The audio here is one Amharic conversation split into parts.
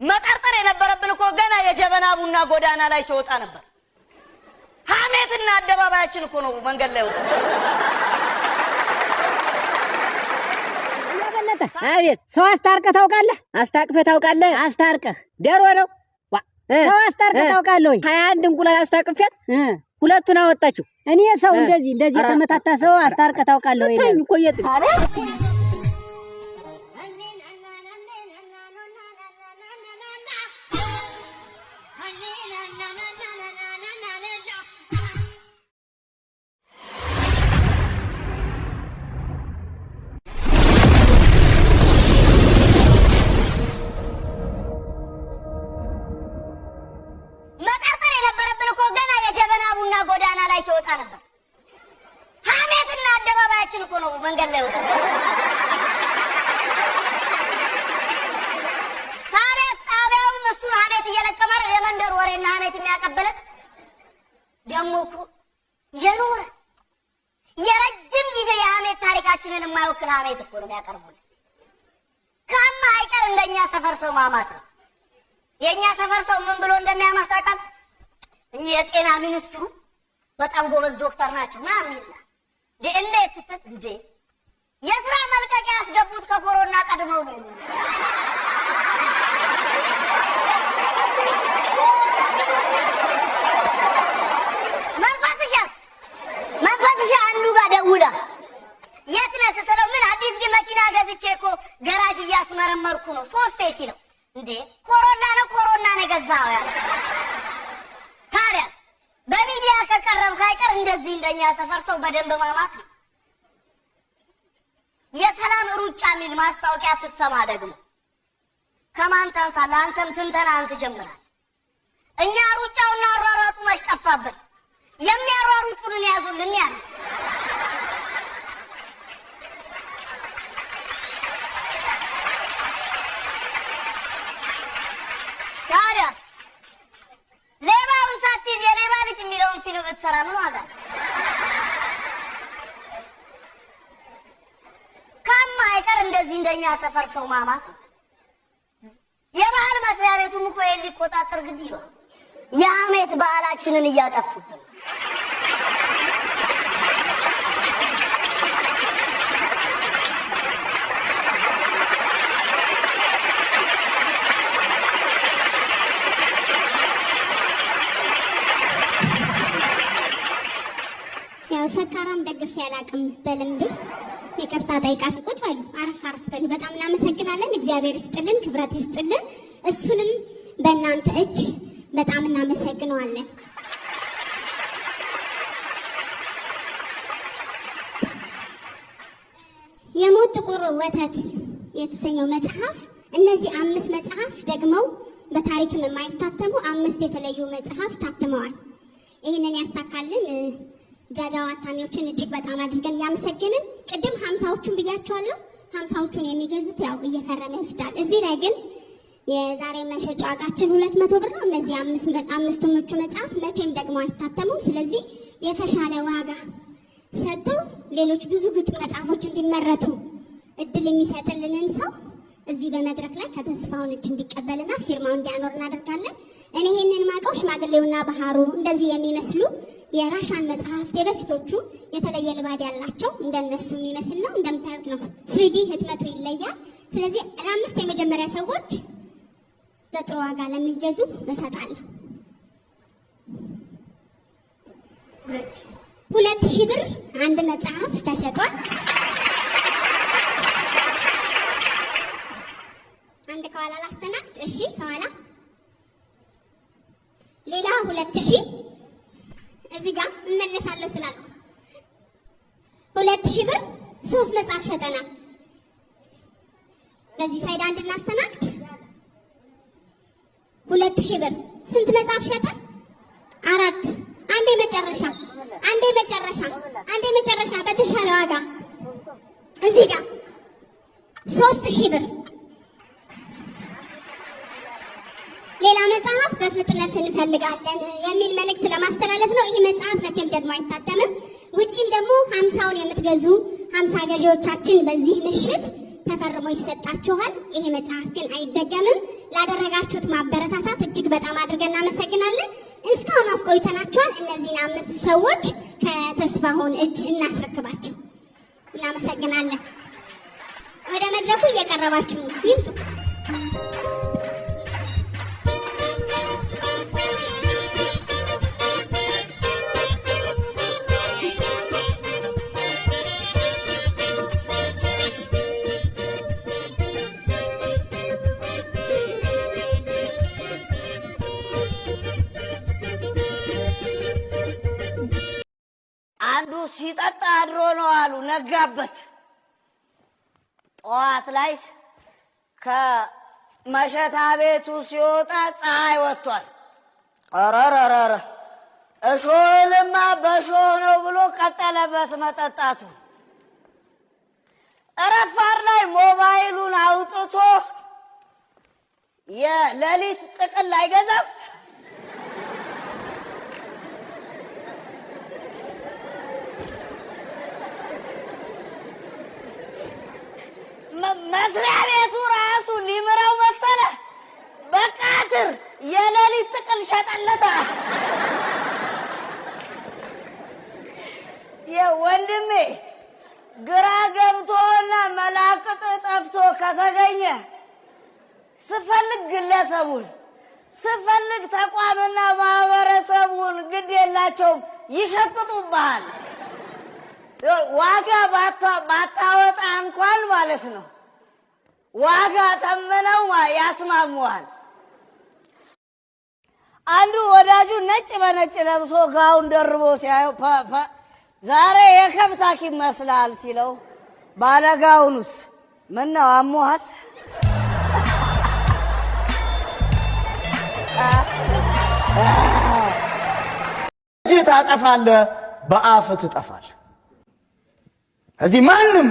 መጠርጠር የነበረብን እኮ ገና የጀበና ቡና ጎዳና ላይ ሲወጣ ነበር። ሐሜትና አደባባያችን እኮ ነው መንገድ ላይ ወጣ። ያበለጠ አቤት። ሰው አስታርቀህ ታውቃለህ? አስታቅፈህ ታውቃለህ? አስታርቀህ ደሮ ነው ሰው አስታርቀህ ታውቃለህ ወይ? 21 እንቁላል አስታቅፈት ሁለቱን አወጣችሁ። እኔ ሰው እንደዚህ ተመታታ ሰው አስታርቀህ ታውቃለህ ወይ? ታይም ቆየት ጎዳና ላይ ሲወጣ ነበር። ሐሜትና አደባባያችን እኮ ነው መንገድ ላይ ወጣ። ጣቢያውም እሱን ሐሜት እየለቀመ የመንደር ወሬና ሐሜት የሚያቀበለን ደግሞ እኮ የኖረ የረጅም ጊዜ የሐሜት ታሪካችንን የማይወክል ሐሜት እኮ ነው የሚያቀርቡልን። ካማ አይቀር እንደኛ ሰፈር ሰው ማማት ነው። የኛ ሰፈር ሰው ምን ብሎ እንደሚያማት ታውቃለህ? እኚህ የጤና ሚኒስትሩ በጣም ጎበዝ ዶክተር ናቸው ምናምን ይላል። እንዴት ስትል እንዴ የሥራ መልቀቂያ ያስገቡት ከኮሮና ቀድመው ነው። መንፈስሽ አንዱ ጋር ደውላ የት ነህ ስትለው ምን አዲስ መኪና ገዝቼ እኮ ገራጅ እያስመረመርኩ ነው 3 ሲለው እንዴ ኮሮና ነው የገዛው ያለ። ታዲያ በሚዲያ ከቀረብክ አይቀር እንደዚህ እንደኛ ሰፈር ሰው በደንብ ማማት። የሰላም ሩጫ የሚል ማስታወቂያ ስትሰማ ደግሞ ከማን ታንሳለህ? አንተም ትንተናህን ትጀምራለህ። እኛ ሩጫውና አሯሯጡ መች ጠፋብን? የሚያሯሩጡንን ያዙልን ያለ ታዲያ ሌባውን ሳትይዝ የሌባ ልጅ የሚለውን ፊልም ብትሰራ ምን ዋጋ? ካማ አይቀር እንደዚህ እንደኛ ሰፈር ሰው ማማት። የባህል መስሪያ ቤቱም እኮ ሊቆጣጠር ግድ ይሏል። የሐሜት ባህላችንን እያጠፉብን። ያው ሰካራም ደግፍ ያላቅም በልምድ ይቅርታ ጠይቃት ቁጭ በሉ፣ አረፍ በሉ። በጣም እናመሰግናለን። እግዚአብሔር ይስጥልን፣ ክብረት ይስጥልን። እሱንም በእናንተ እጅ በጣም እናመሰግነዋለን። የሞት ጥቁር ወተት የተሰኘው መጽሐፍ እነዚህ 5 መጽሐፍ ደግመው በታሪክም የማይታተሙ 5 የተለዩ መጽሐፍ ታትመዋል። ይህንን ያሳካልን ጃጃው አታሚዎችን እጅግ በጣም አድርገን እያመሰገንን ቅድም 50ዎቹን ብያቸዋለሁ። 50ዎቹን የሚገዙት ያው እየከረመ ይወስዳል። እዚህ ላይ ግን የዛሬ መሸጫ ዋጋችን 200 ብር ነው። እነዚህ 5ቱም መጽሐፍ መቼም ደግሞ አይታተሙም። ስለዚህ የተሻለ ዋጋ ሰጥቶ ሌሎች ብዙ ግጥም መጽሐፎች እንዲመረቱ እድል የሚሰጥልንን ሰው እዚህ በመድረክ ላይ ከተስፋውን እጅ እንዲቀበልና ፊርማው እንዲያኖር እናደርጋለን። እኔ ይሄንን ማቀው ሽማግሌውና ባህሩ እንደዚህ የሚመስሉ የራሻን መጽሐፍት የበፊቶቹ የተለየ ልባድ ያላቸው እንደነሱ የሚመስል ነው። እንደምታዩት ነው። 3D ህትመቱ ይለያል። ስለዚህ ለ5 የመጀመሪያ ሰዎች በጥሩ ዋጋ ለሚገዙ እሰጣለሁ። 2000 ብር አንድ መጽሐፍ ተሸጧል። አንድ ከኋላ ላስተናግድ። እሺ ከኋላ ሌላ 2000 እዚህ ጋር እመለሳለሁ ስላልኩ 2000 ብር 3 መጽሐፍ ሸጠናል። በዚህ ሳይድ አንድ እናስተናግድ። 2000 ብር ስንት መጽሐፍ ሸጠን? 4። አንዴ መጨረሻ በተሻለ ዋጋ እዚህ ጋር 3000 ብር ሌላ መጽሐፍ በፍጥነት እንፈልጋለን የሚል መልእክት ለማስተላለፍ ነው። ይህ መጽሐፍ መቼም ደግሞ አይታተምም። ውጪም ደግሞ 50ውን የምትገዙ 50 ገዢዎቻችን በዚህ ምሽት ተፈርሞ ይሰጣችኋል። ይሄ መጽሐፍ ግን አይደገምም። ላደረጋችሁት ማበረታታት እጅግ በጣም አድርገን እናመሰግናለን። እስካሁን አስቆይተናችኋል። እነዚህን 5 ሰዎች ከተስፋሁን እጅ እናስረክባቸው። እናመሰግናለን። ወደ መድረኩ እየቀረባችሁ ይምጡ። አንዱ ሲጠጣ አድሮ ነው አሉ ነጋበት። ጠዋት ላይ ከመሸታ ቤቱ ሲወጣ ፀሐይ ወጥቷል። አራራራ እሾህንማ በሾህ ነው ብሎ ቀጠለበት መጠጣቱ። ረፋር ላይ ሞባይሉን አውጥቶ የሌሊት ጥቅል አይገዛም። መስሪያ ቤቱ ራሱ ሊምራው መሰለ። በቃትር የሌሊት ጥቅል ሸጠለታ። የወንድሜ ግራ ገብቶና መላቅጥ ጠፍቶ ከተገኘ ስፈልግ ግለሰቡን ስፈልግ ተቋምና ማህበረሰቡን ግድ የላቸውም ይሸቅጡብሃል። ዋጋ ባታወጣ እንኳን ማለት ነው ዋጋ ተመነው ያስማሙሃል። አንዱ ወዳጁ ነጭ በነጭ ለብሶ ጋውን ደርቦ ሲያየው ዛሬ የከብት ሐኪም መስላል ሲለው ባለጋውኑስ ምነው አሞሃል? እጅ ታጠፋለህ፣ በአፍ ትጠፋለህ። እዚህ ማንም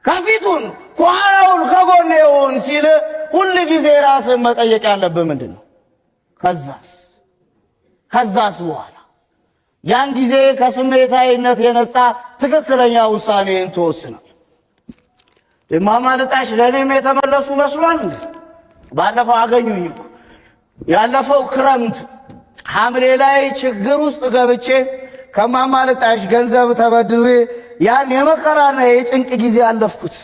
ከፊቱን ከኋላውን ከጎኔውን ሲል ሁሉ ጊዜ ራስን መጠየቅ ያለብህ ምንድን ነው? ከዛስ በኋላ ያን ጊዜ ከስሜታዊነት የነጻ ትክክለኛ ውሳኔን ትወስናል። የማማልጣሽ ለኔም የተመለሱ መስሏል። ባለፈው አገኙኝ እኮ ያለፈው ክረምት ሐምሌ ላይ ችግር ውስጥ ገብቼ ከማማልጣሽ ገንዘብ ተበድሬ ያን የመከራና የጭንቅ ጊዜ ያለፍኩት።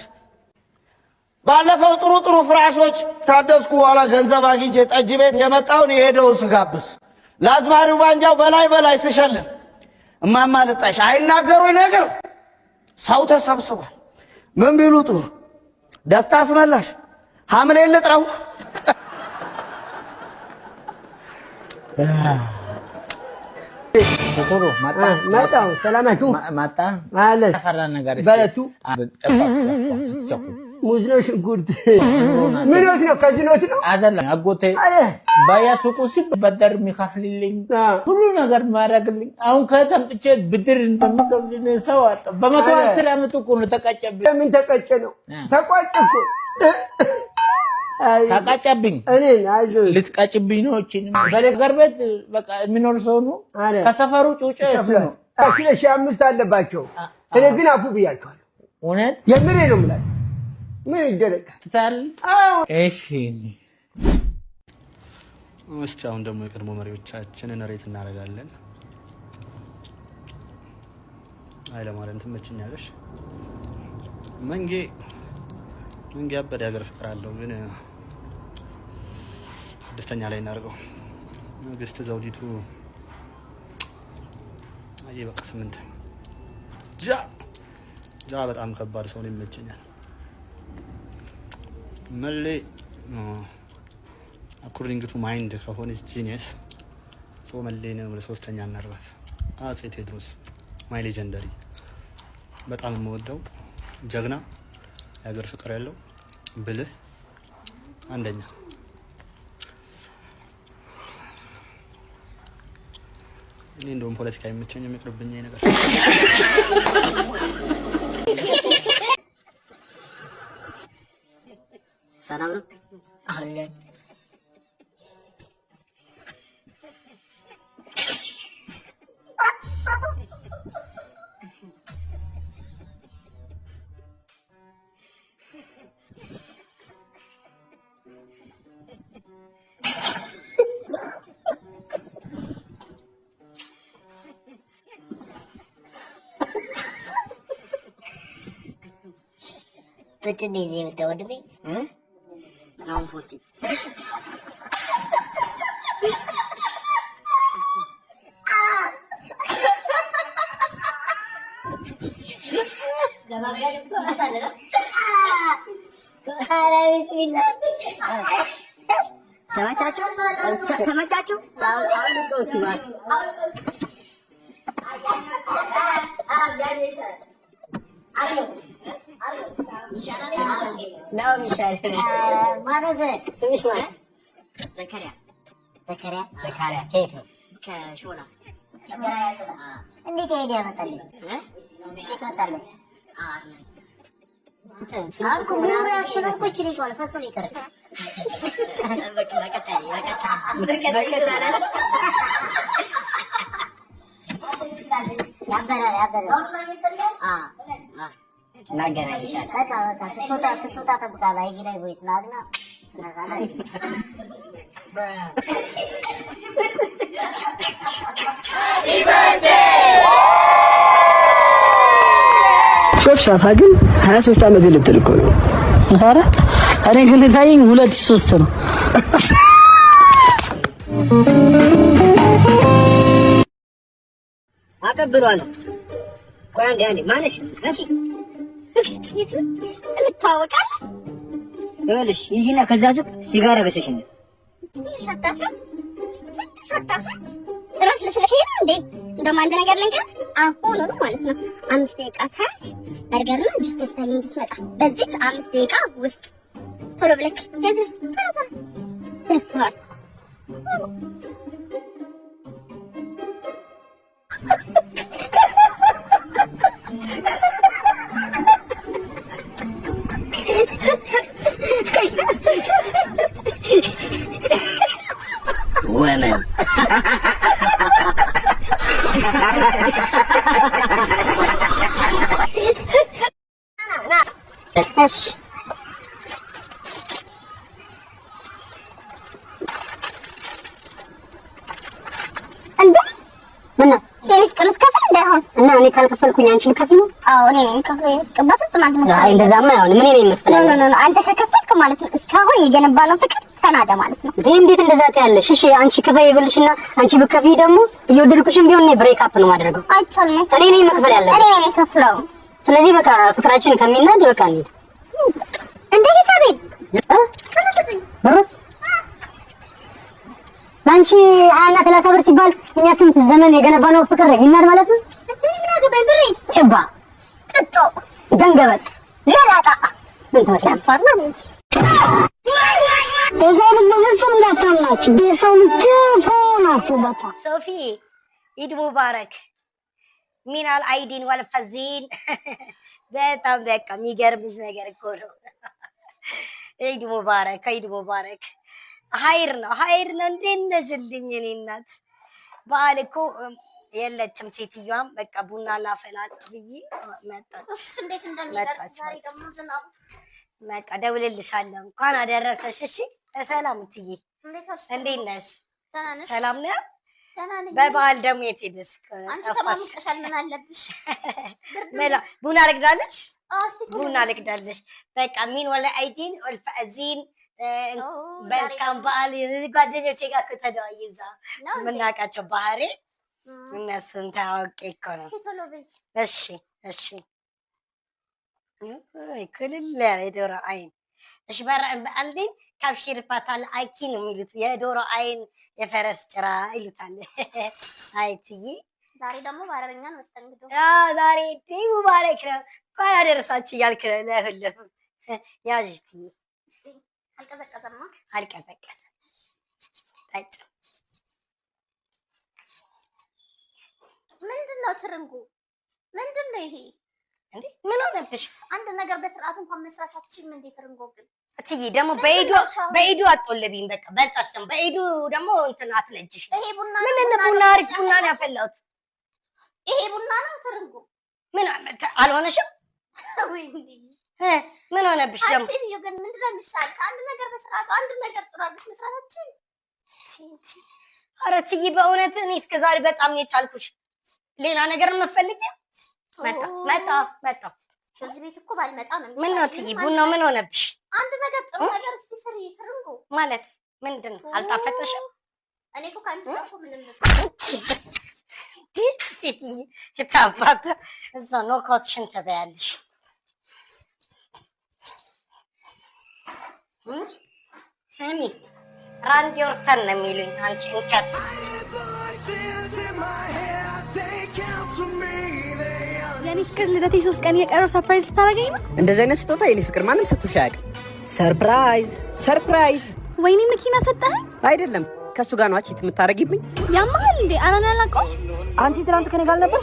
ባለፈው ጥሩ ፍራሾች ታደስኩ በኋላ ገንዘብ አግኝቼ ጠጅ ቤት የመጣውን የሄደውን ስጋብስ ለአዝማሪው ባንጃው በላይ ስሸልም እማማልጣሽ አይናገሩኝ ነገር ሰው ተሰብስቧል። ምን ቢሉ ጥሩ ደስታ አስመላሽ ሐምሌ ልጥረው መጣሁ። ሰላማችሁ ማጣ ማለት ተፈራ ነገር በለቱ ሙዝ ነው ሽንኩርት ምኖት ነው ከዝኖት ነው አይደለም። አጎቴ በየሱቁ ሲበደር የሚከፍልልኝ ሁሉ ነገር ማድረግልኝ አሁን ከተምጥቼ ብድር እንደምገብልኝ ሰው አጣ። በ110 ዓመት እኮ ነው ተቀጨብኝ። ምን ተቀጨ ነው? ተቋጭ እኮ ተቀጨብኝ። እኔ አይዞህ ልትቀጭብኝ ነው። እቺን በነገር ቤት በቃ የሚኖር ሰው ነው። ከሰፈሩ ጩጬ እሱ ነው። 5 አለባቸው። እኔ ግን አፉ ብያቸዋለሁ። እውነት የምሬ ነው የምላቸው። ምን ይደረጋል? እሺ አሁን ደግሞ የቀድሞ መሪዎቻችንን ሬት እናደርጋለን። ኃይለማርያም ትመችኛለሽ። መንጌ አበደ ሀገር ፍቅር አለው ግን 6ኛ ላይ እናድርገው። ንግስት ዘውዲቱ በቃ 8 ጃ በጣም ከባድ ሰው ነው ይመቸኛል። መሌ አኮርዲንግ ቱ ማይንድ ከሆነች ጂኒየስ ሶ መሌ ነው። 3ኛ እናርባት። አፄ ቴዎድሮስ ማይ ሌጀንደሪ በጣም የምወደው ጀግና የሀገር ፍቅር ያለው ብልህ አንደኛ። እኔ እንደውም ፖለቲካ የምቸኝ የሚቅርብኝ ነገር ሰላም ነው አለ በትንሽ ጊዜ የምትወድሜ አሁን ፎቲ ተመቻችሁ? ዘከሪያ ከየት ነው? ከሾላ። እንዴት ሄደ ያመጣልኝ? እንዴት መጣልኝ? አልኩ ምን ያክሽን እኮ እቺ ልጅ ማለት ፈሶ ይቀር በቃ ስትወጣ ጠብቃለሁ። አይጂ ላይ ቮይስ ላድና ሾፍሻታ ግን 23 ዓመት ልትል እኮ ነው። ኧረ እኔ ግን ታየኝ 2-3 ነው። አቀብሏለሁ። ቆይ አንዴ ማነሽ? እሺ እንታወቃለን። ይኸውልሽ ይጂና ከዛ ሱቅ ሲጋራ ገሰሽኝ። ትንሽ አታፍርም? ጭራሽ ልትልከኝ ነው እንዴ? እንደውም አንድ ነገር ልንገርህ፣ አሁን ነው ማለት ነው 5 ደቂቃ ሳይት በርገርና ጁስ ገዝተህልኝ እንድትመጣ በዚች 5 ደቂቃ ውስጥ ቶሎ ብለክ ያዘዝ። ቶሎ ደፍሯል። women እሺ እንዴ ምን ነው የቤት ኪራይ ከፍል እንዳይሆን እና እኔ ካልከፈልኩኝ አንቺ ልከፍል ነው? አዎ እኔ ነኝ ከፍል ከባትስ ማለት ነው። አይ እንደዛማ አይሆንም። እኔ ነኝ የምትፈልገው። ኖ አንተ ከከፈልክ ማለት ነው እስካሁን የገነባነው ፍቅር ተናደ ማለት ነው። እንዴት እንደዛ ትያለሽ? እሺ አንቺ ክፈይ ይብልሽና አንቺ ብከፍይ ደግሞ እየወደድኩሽም ቢሆን እኔ ብሬክ አፕ ነው ማድረገው። አይቻልም። እኔ ነኝ መክፈል ያለብኝ። እኔ ነኝ የምከፍለው። ስለዚህ በቃ ፍቅራችን ከሚናድ በቃ እንሂድ። እንዴ ሂሳቤን በረስ ላንቺ 20 እና 30 ብር ሲባል እኛ ስንት ዘመን የገነባነው ፍቅር ይናድ ማለት ነው። ጭባ ጥጦ ገንገበት ለላጣ ምን ተመስላል? የሰው ልጅ በፍጹም እንዳታምናችሁ። የሰው ልጅ ክፉ ናቸው በጣም። ሶፊ ኢድ ሙባረክ ሚናል አይዲን ወልፈዚን በጣም በቃ የሚገርምሽ ነገር እኮ ነው። ኢድ ሙባረክ ኢድ ሙባረክ። ሀይር ነው እንዴት ነሽልኝ የኔ እናት? በዓል እኮ የለችም ሴትዮዋም። በቃ ቡና ላፈላል ብዬ መጣች። እንዴት እንደሚገርም ዛሬ ደግሞ ዝናቡ በቃ ደውልልሻለሁ። እንኳን አደረሰሽ። እሺ ሰላም እትዬ እንዴት ነሽ? ሰላም ነው? በበዓል ደግሞ የት ሄደሽ? አንቺ ተማምቀሻል። ምን አለብሽ? ቡና ልቅዳለሽ? ቡና ልቅዳለሽ። በቃ ሚን ወላ አይዲን ወልፈዚን በልካም በዓል ጓደኞቼ ጋር እኮ ተደዋይ እዛ የምናውቃቸው ባህሬ እነሱን ታውቄ እኮ ነው። እሺ ክልል ያለ የዶሮ አይን እሺ በዓልዲን ካብሽር ፓታል አይኪ ነው የሚሉት። የዶሮ አይን የፈረስ ጭራ ይሉታል። አይትዬ ዛሬ ደግሞ ባረኛ ነው መስተንግዶ። ዛሬ ዲሙ ሙባረክ ነው። እንኳን አደረሳችሁ እያልክ ነው ለሁሉም። ያዥቲ አልቀዘቀዘማ? አልቀዘቀዘም። ጠጭ ምንድነው ትርንጉ? ምንድነው ይሄ? እንዴ ምን ሆነብሽ? አንድ ነገር በስርዓት እንኳን መስራታችን ምን እንዴት ትርንጎ ግን እትዬ ደግሞ በኢዱ አጥቶልብኝ። በቃ በልጣሽ ደግሞ በኢዱ ደግሞ እንትን አትነጅሽ። ይሄ ቡና ምን ቡና አሪፍ ቡና ነው ያፈላሁት። ይሄ ቡና ነው ትርንጎ? ምን አልሆነሽም? ወይ ምን ሆነብሽ ደግሞ? ሴትዮ ግን ምንድነው የሚሻል? አንድ ነገር በስርዓቱ አንድ ነገር ጥሩ አድርገሽ መስራታችን። ኧረ እትዬ በእውነት እኔ እስከ ዛሬ በጣም ነው የቻልኩሽ። ሌላ ነገር የምትፈልጊው? መጣ ከዚህ ቤት እኮ ባልመጣ ነው። ምን ነው ትይ ቡናው ምን ሆነብሽ? አንድ ነገር ጥሩ ነገር እስቲ ስሪ ትርንጎ ማለት ምንድን ነው? አልጣፈጥሽም? እኔ እኮ ካንቺ ጋር እኮ ምንም ሴትዬ የታባት እዛ ኖካውትሽን ተበያለሽ። ስሚ ራንዲ ኦርተን ነው የሚሉኝ አንቺ እንከፍ የኔ ፍቅር ልደቴ 3 ቀን የቀረው ሰርፕራይዝ ልታደርገኝ ነው? እንደዚህ አይነት ስጦታ የኔ ፍቅር ማንም ሰጥቶሽ አያውቅም። ሰርፕራይዝ ሰርፕራይዝ። ወይኔ መኪና ሰጠህ? አይደለም ከሱ ጋር ነው አቺት የምታረጊብኝ። ያማል እንዴ? አራና ያላቀው አንቺ ትናንት ከኔ ጋር ነበር።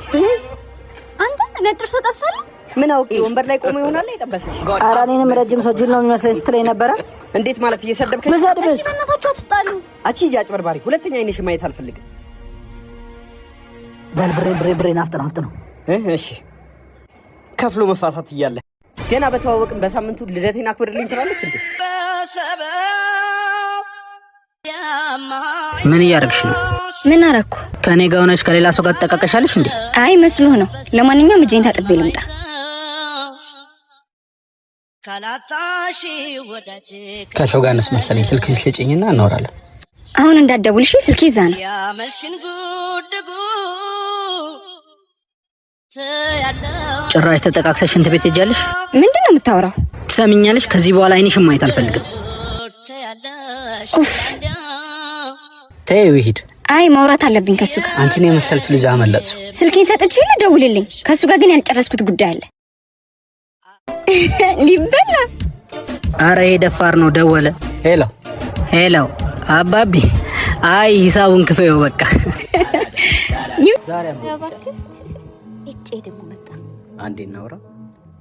አንተ ነጥርሶ ጠብሳለህ? ምን አውቄ ወንበር ላይ ቆሞ ይሆናል የጠበሰሽ። ኧረ እኔንም ረጅም ሰው ጅል ነው የሚመስለኝ ስትለኝ ነበረ። እንዴት ማለት እየሰደብከኝ? ምሰድብስ? እሺ በእናታችሁ አትጣሉ። አቺ አጭበርባሪ፣ ሁለተኛ አይንሽ ማየት አልፈልግም። በል ብሬን አፍጥነው። እሺ ከፍሎ መፋታት እያለ ገና በተዋወቅን በሳምንቱ ልደቴን አክብርልኝ ትላለች እንዴ? ምን እያደረግሽ ነው? ምን አረኩ? ከኔ ጋር ሆነሽ ከሌላ ሰው ጋር ተጠቃቀሻለሽ እንዴ? አይ መስሎህ ነው። ለማንኛውም እጄን ታጥቤ ልምጣ። ከሰው ጋር ነስ መሰለኝ። ስልክሽ ልጭኝና እናወራለን። አሁን እንዳትደውልሽ፣ ስልኬ እዛ ነው። ጭራሽ ተጠቃቅሰሽ ሽንት ቤት ሄጃለሽ? ምንድን ነው የምታወራው? ትሰሚኛለሽ? ከዚህ በኋላ አይንሽም ማየት አልፈልግም። ተይው ይሂድ። አይ ማውራት አለብኝ ከሱ ጋር። አንቺን የመሰለች ልጅ አመለጥኩ። ስልኬን ሰጥቼ ልደውልልኝ። ከሱ ጋር ግን ያልጨረስኩት ጉዳይ አለ። ሊበላ። አረ ይሄ ደፋር ነው። ደወለ። ሄሎ አባቢ። አይ ሂሳቡን ክፈዩ በቃ። ዛሬ እጪ ደግሞ መጣ። አንዴ እናውራ።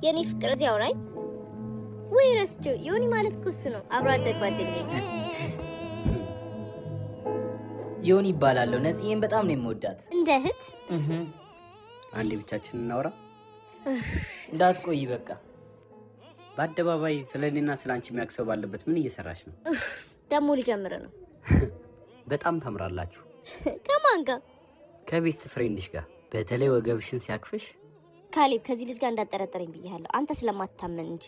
የኔ ፍቅር እዚህ አውራኝ ወይ ረስቼው። ዮኒ ማለት ኩስ ነው፣ አብሮ አደግ ጓደኛዬ። ዮኒ ይባላል። ነጽዬን በጣም ነው የምወዳት። እንደ እህት። አንዴ ብቻችን እናውራ። እንዳትቆይ በቃ። በአደባባይ ስለኔና ስላንቺ የሚያክሰው ባለበት ምን እየሰራሽ ነው? ደሞ ሊጀምር ነው። በጣም ታምራላችሁ። ከማን ጋር? ከቤስት ፍሬንድሽ ጋር። በተለይ ወገብሽን ሲያክፍሽ። ካሌብ ከዚህ ልጅ ጋር እንዳጠረጠረኝ ብያለሁ፣ አንተ ስለማታመን እንጂ።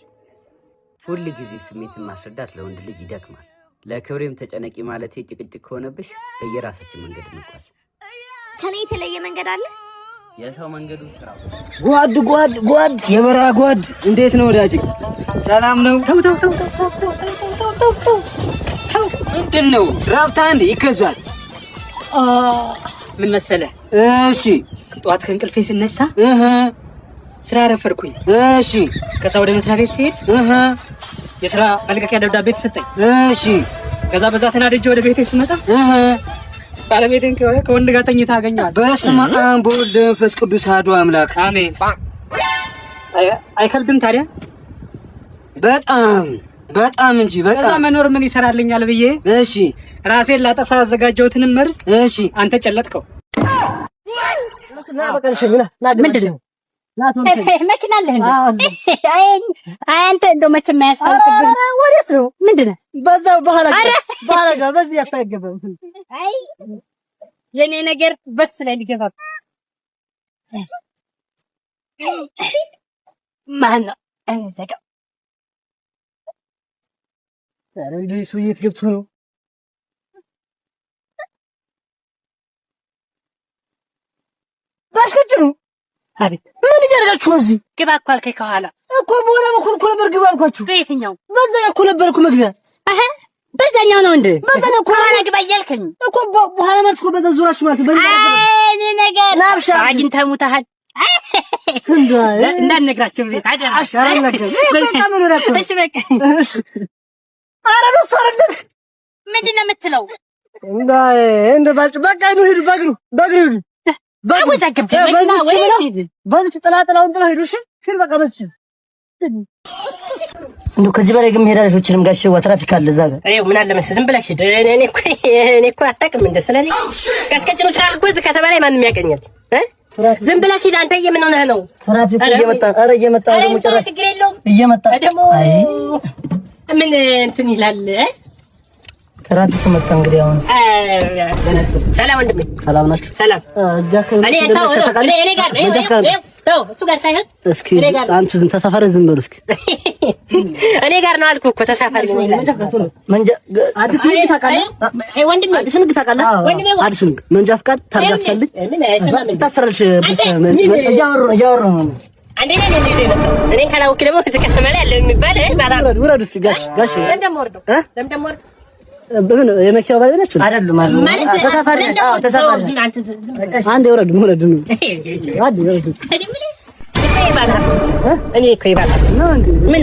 ሁሉ ጊዜ ስሜትን ማስረዳት ለወንድ ልጅ ይደክማል። ለክብሬም ተጨነቂ ማለት ጭቅጭቅ ከሆነብሽ በየራሳችን መንገድ እንጓዝ። ከኔ የተለየ መንገድ አለ? የሰው መንገዱ ስራ። ጓድ የበረሃ ጓድ እንዴት ነው ወዳጅ? ሰላም ነው? ተው ምንድን ነው ራፍታ እንዴ ይከዛል? ምን መሰለህ? እሺ ጠዋት ከእንቅልፌ ስነሳ ስራ ረፈርኩኝ። እሺ ከዛ ወደ መስሪያ ቤት ሲሄድ የስራ መልቀቂያ ደብዳቤ ተሰጠኝ። እሺ ከዛ በዛ ተናድጄ ወደ ቤቴ ስመጣ ባለቤቴን ከወንድ ጋር ተኝታ አገኘኋት። በስመ አብ ወወልድ ወመንፈስ ቅዱስ አሐዱ አምላክ አሜን። አይከብድም ታዲያ? በጣም እንጂ በጣም። ከዛ መኖር ምን ይሰራልኛል ብዬ እሺ ራሴን ላጠፋ ያዘጋጀሁትን መርዝ እሺ አንተ ጨለጥከው። ና በቀን ሸኝና ና ምንድን ነው? መኪና አለህ እንዴ? አይ አንተ እንደው መቼም የማያስፈልግብህ። ኧረ ወዴት ነው? ምንድን ነው? በዛው ባህላ ጋር በዚህ አይገባም። አይ የኔ ነገር በሱ ላይ ሊገባ ማን ነው? እንዘጋው። ኧረ እንዴ ሰውዬ የት ገብቶ ነው? ባሽከጭሩ አቤት። ምን እያደረጋችሁ እዚህ? ግባ እኮ አልከኝ ከኋላ እኮ በኋላ በኩል እኮ ነበር ግባ አልኳችሁ። በየትኛው? በዛ እኮ ነበር እኮ መግቢያ። አህ በዛኛው ነው እንዴ? በዛኛው እኮ ከኋላ ግባ እያልከኝ እኮ በኋላ ማለት እኮ በዛ ዙራችሁ ማለት በዛ ነበር። እኔ ነገር ናብሻ አግኝተህ ሙተሃል። እንዳትነግራቸው ቤት አይደለም። አሻራ ነገር በቃ ምን ወራኩ። እሺ በቃ ኧረ በሱ አይደለም። ምንድን ነው የምትለው? እንደ ባጭ በቃ ነው ሄዱ በእግሩ ሂዱ። በዚህ ጥላጥላውን ጥላ ሄዱ። እሺ በቃ በዚህ እንደው ከዚህ በላይ ግን መሄድ አለችንም ጋሽ ትራፊክ አለ እዛ ጋር። አይ ምን አለ መሰለህ ዝም ብለህ ሂድ። እኔ እኮ አታውቅም እንደ ስለዚህ ቀስቀጭኑ ቻል እኮ እዚህ ከተማ ላይ ማንም ያቀኛል። ዝም ብለህ ሂድ። አንተዬ ምን ሆነህ ነው? ትራፊክ እየመጣ እየመጣ ደግሞ ጭራሽ ችግር የለውም እየመጣ ደግሞ ምን እንትን ይላል። ትራፊክ መጣ እንግዲህ አሁን ሰላም ወንድሜ ሰላም ናችሁ? ሰላም እዚያ እኔ ጋር ተው እሱ ጋር ሳይሆን እስኪ አንተ ዝም ተሳፋሪ ዝም በሉ እስኪ እኔ ጋር ነው አልኩህ እኮ ተሳፋሪ ነው ይላል። አዲስ ንግድ ታውቃለህ? ወንድሜ አዲስ ንግድ ታውቃለህ? አዲስ ንግድ መንጃ ፈቃድ ታርጋ ትፈልግ ታሰራልሽ እያወሩ ነው አንዴ እኔ ካላውክ ደግሞ ከተማ ላይ ያለው የሚባል ውረድ እስኪ ጋሽ ለምን ወርዶ ምን የመኪናው ባለ ነች አይደለም ማለት ተሳፋሪ ተሳፋሪ አንዴ ውረድ ነው አንዴ ውረድ እኔ እኮ ይባላል ምን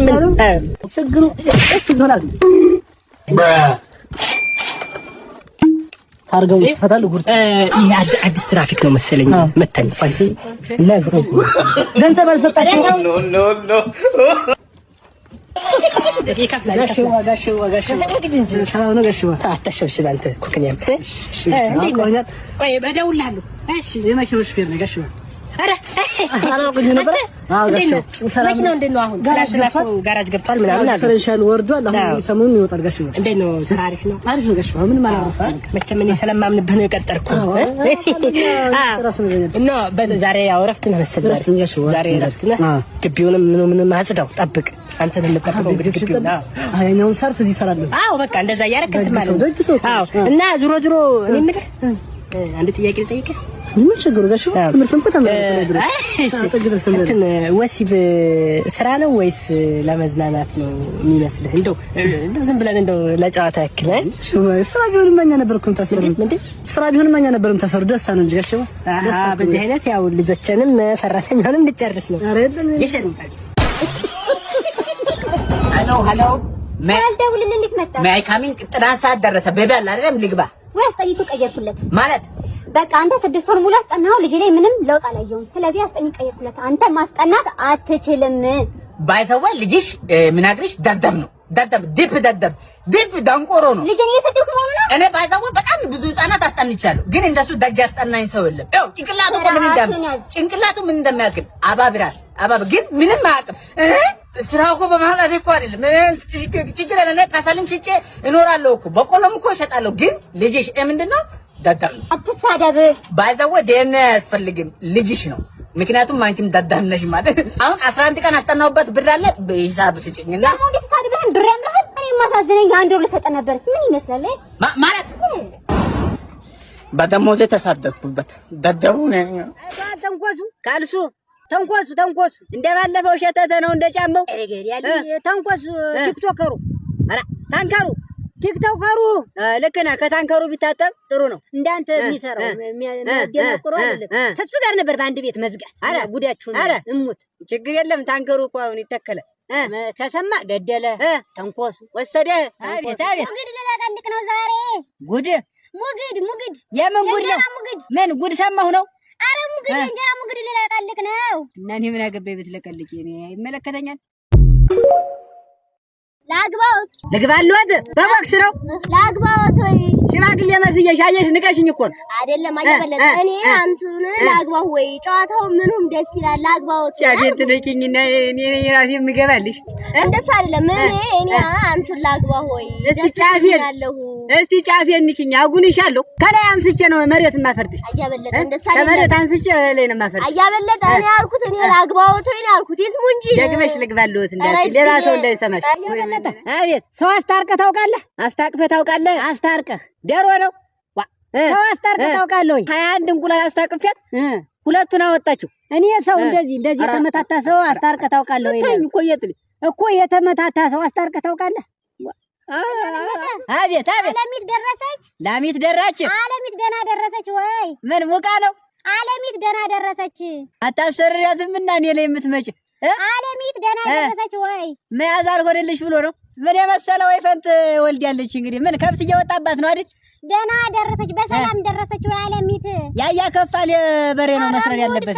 ችግሩ እሱ ይሆናል ታርጋው ይፈታል ጉርጥ አዲስ ትራፊክ ነው መሰለኝ መተን እና ገንዘብ አልሰጣችሁ ኖ ጋሽዋ ሰላም ነው ጋሽዋ አታሸብሽብ አንተ ኩክኛም በደውልልሃለሁ እሺ የመኪናው ሹፌር ነው ጋሽዋ ኧረ አላውቅም ነበር መኪናው እንዴት ነው አሁን ጋራጅ ገብቷል ምናምን አለ ፈረንሻል ወርዷል አሁን ሰሞኑን ይወጣል ጋሽዋ እንዴት ነው ስራ አሪፍ ነው ጋሽዋ ምንም አላረፈም መቼም እኔ ስለማምንብህ ነው የቀጠርኩህ እና ዛሬ ያው እረፍት ነው መሰለኝ ዛሬ እረፍት ነው ግቢውንም ምንም አጽዳው ጠብቅ አንተ እንደምትጠብቀው እንግዲህ ግቢው አይኛውን ሰርፍ እዚህ ይሰራል አዎ በቃ እንደዛ ያረከት ማለት ነው አዎ እና ዙሮ እኔ የምልህ አንድ ጥያቄ ልጠይቅህ ምን ችግሩ ጋሽዋ ትምህርትም እኮ ተምረን ወሲብ ስራ ነው ወይስ ለመዝናናት ነው የሚመስልህ? እንደው ዝም ብለን እንደው ለጨዋታ ያክል ስራ ቢሆን ማኛ ነበርኩም ታሰሩ ስራ ቢሆን ማኛ ነበርም ታሰሩ ደስታ ነው እንጂ ጋሽዋ ደስታ በዚህ አይነት ያው ልጆችንም ሰራተኛንም ልጨርስ ነው ይሸንታል ሄሎ አልደውልልህ እንዴት መጣ ማይ ካሚንግ ጥናት ሰዓት ደረሰ ቤቢ አለ አይደለም ልግባ ወይስ ጠይቁ ቀየርኩለት ማለት በቃ አንተ 6 ወር ሙሉ አስጠናው ልጅ ላይ ምንም ለውጥ አላየሁም ስለዚህ አስጠኝ ቀየርኩለት አንተ ማስጠናት አትችልም ባይሰዋ ልጅሽ ምናግርሽ ደደብ ነው ደደብ ዲፕ ዳንቆሮ ነው ልጅ እኔ የሰደኩ ነው እኔ ባይሰዋ በጣም ብዙ ህፃናት አስጠንቻለሁ ግን እንደሱ ደግ ያስጠናኝ ሰው የለም ያው ጭንቅላቱ ምን እንደሚያክል አባብራስ ግን ምንም አያውቅም ስራው እኮ በማለት እኮ አይደለም ችግር አለ ካሳልም ሽጬ እኖራለሁ እኮ በቆሎም እኮ እሸጣለሁ ግን ልጅሽ ምንድነው ደደብ ነው አትሳደብ ባይዘው ደህና ያስፈልግም ልጅሽ ነው ምክንያቱም አንቺም ደደብ ነሽ ማለት አሁን 11 ቀን አስጠናውበት ብር አለ በሂሳብ ስጭኝና ደግሞ እንዴት ሳድበህን ብር ያምራል እኔ ማሳዘነኝ አንድ ወር ልሰጥ ነበርስ ምን ይመስላል ማለት በደሞዜ ተሳደብኩበት ደደቡ ነኝ ተንኮሱ ካልሱ ተንኮሱ እንደባለፈው ሸተተ ነው እንደጫመው ተንኮሱ ቲክቶከሩ አራ ቲክቶከሩ ልክ ነህ ከታንከሩ ቢታጠብ ጥሩ ነው እንዳንተ የሚሰራው የሚያደነቁሩ አይደለም ተሱ ጋር ነበር በአንድ ቤት መዝጋት አረ ጉዳችሁ ነው እሙት ችግር የለም ታንከሩ እኮ አሁን ይተከለ ከሰማ ገደለ ተንኮሱ ወሰደ አቤት እንግዲህ ለላቀልቅ ነው ዛሬ ጉድ ሙግድ የምን ጉድ ነው ምን ጉድ ሰማሁ ነው አረ ሙግድ እንጀራ ሙግድ ለላቀልቅ ነው እና እኔ ምን አገባኝ ብትለቀልቂ እኔ ይመለከተኛል ላግባውት ለግባልወት በቦክስ ነው ላግባውት ወይ ሽማግሌ መስየሽ አየሽ ንቀሽኝ እኮ አይደለም አየበለጠ እኔ አንቱን ላግባው ወይ ጨዋታው ምኑም ደስ ይላል ላግባውት ያቤት ነኪኝና እኔ ራሴ የምገባልሽ እንደሱ አይደለም እኔ አንቱን ላግባው ወይ እስቲ ጫፌን ንኪኝ አጉንሻለሁ ከላይ አንስቼ ነው መሬት ማፈርጥሽ አያበለጠ እንደሱ አይደለም ከመሬት አንስቼ ላይ ነው ማፈርጥሽ አያበለጠ እኔ አልኩት እኔ ላግባውት ወይ አልኩት ይስሙ እንጂ ደግመሽ ልግባልወት እንዳትይ ሌላ ሰው እንዳይሰማሽ አቤት ሰው አስታርቀህ ታውቃለህ አስታቅፈህ ታውቃለህ አስታርቀህ ደሮ ነው ሰው አስታርቀህ ታውቃለህ ወይ 21 እንቁላል አስታቅፈት ሁለቱን አወጣችሁ እኔ ሰው እንደዚህ የተመታታ ሰው አስታርቀህ ታውቃለህ ወይ እኮ የተመታታ ሰው አስታርቀህ ታውቃለህ አቤት ላሚት ደራች አለሚት ደና ደረሰች ወይ ምን ሙቃ ነው አለሚት ደና ደረሰች አታሰርያትምና እኔ ላይ የምትመጭ አለሚት ደና ደረሰች ወይ መያዝ አልሆነልሽ ብሎ ነው ምን የመሰለ ወይ ፈንት ወልዲያለች እንግዲህ ምን ከብት እየወጣባት ነው አይደል ደና ደረሰች በሰላም ደረሰች ወይ አለሚት ያያ ከፋል በሬ ነው መስረድ ያለበት